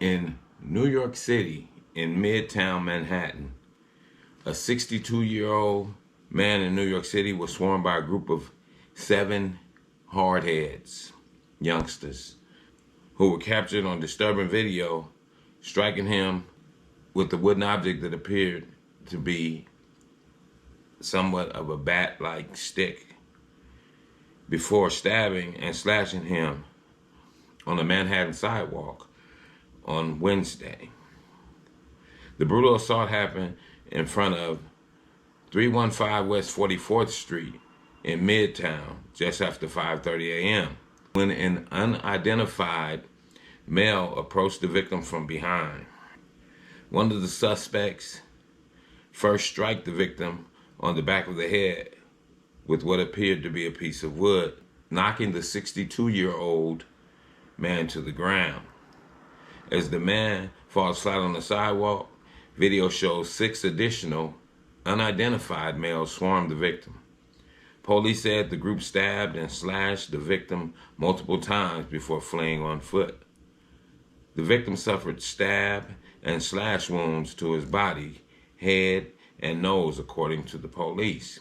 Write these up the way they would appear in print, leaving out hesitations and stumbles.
In New York City, in Midtown Manhattan, a 62-year-old man in New York City was swarmed by a group of 7 hardheads, youngsters, who were captured on disturbing video, striking him with a wooden object that appeared to be somewhat of a bat-like stick, before stabbing and slashing him on the Manhattan sidewalk on Wednesday. The brutal assault happened in front of 315 West 44th Street in Midtown just after 5:30 a.m. when an unidentified male approached the victim from behind. One of the suspects first struck the victim on the back of the head with what appeared to be a piece of wood, knocking the 62-year-old man to the ground. As the man falls flat on the sidewalk, video shows 6 additional unidentified males swarmed the victim. Police said the group stabbed and slashed the victim multiple times before fleeing on foot. The victim suffered stab and slash wounds to his body, head, and nose, according to the police.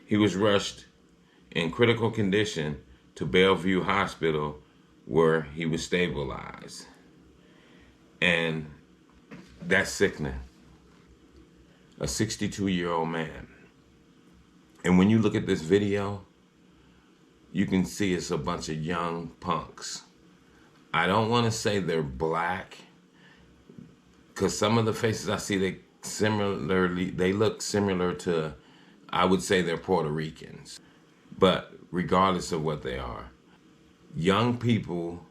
He was rushed in critical condition to Bellevue Hospital, where he was stabilized. And that's sickening. A 62-year-old man. And when you look at this video, you can see it's a bunch of young punks. I don't want to say they're black, because some of the faces I see, they look similar to, I would say they're Puerto Ricans. But regardless of what they are, young people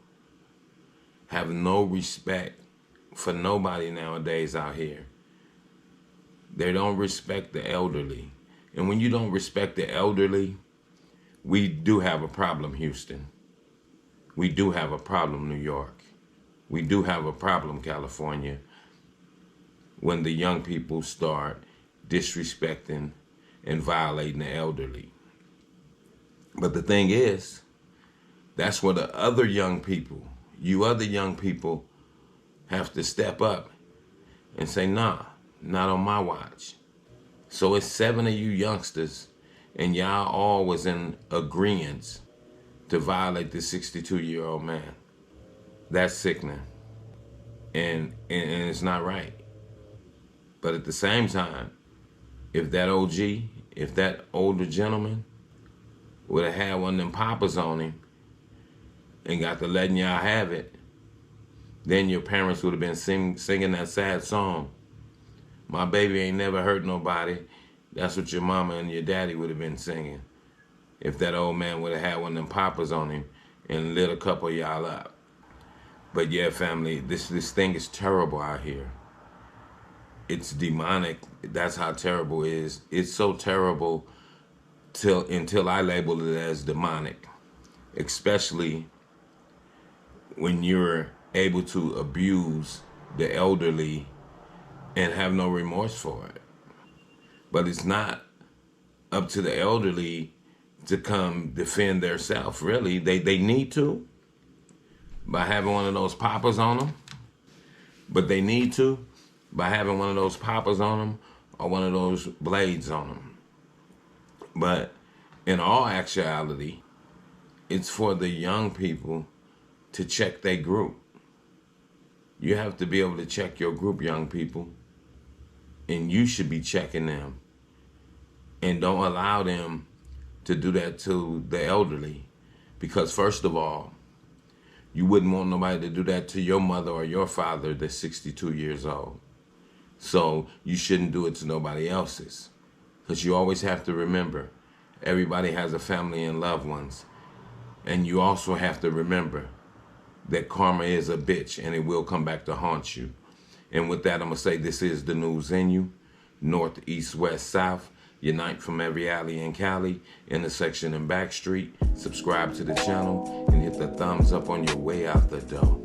have no respect for nobody nowadays out here. They don't respect the elderly. And when you don't respect the elderly, we do have a problem, Houston. We do have a problem, New York. We do have a problem, California, when the young people start disrespecting and violating the elderly. But the thing is, that's where the other young people, you other young people, have to step up and say, nah, not on my watch. So it's 7 of you youngsters, and y'all all was in agreement to violate this 62-year-old man. That's sickening. And it's not right. But at the same time, if that OG, if that older gentleman would have had one of them poppers on him and got to letting y'all have it, then your parents would have been singing that sad song. My baby ain't never hurt nobody. That's what your mama and your daddy would have been singing if that old man would have had one of them poppers on him and lit a couple of y'all up. But yeah, family, this thing is terrible out here. It's demonic. That's how terrible it is. It's so terrible until I label it as demonic, especially when you're able to abuse the elderly and have no remorse for it. But it's not up to the elderly to come defend themselves, really. They need to, by having one of those poppers on them. But they need to, by having one of those poppers on them or one of those blades on them. But in all actuality, it's for the young people to check their group. You have to be able to check your group, young people. And you should be checking them. And don't allow them to do that to the elderly. Because first of all, you wouldn't want nobody to do that to your mother or your father that's 62 years old. So you shouldn't do it to nobody else's. Because you always have to remember, everybody has a family and loved ones. And you also have to remember that karma is a bitch and it will come back to haunt you. And with that, I'm going to say this is the news in you. North, east, west, south. Unite from every alley in Cali, intersection and back street. Subscribe to the channel and hit the thumbs up on your way out the door.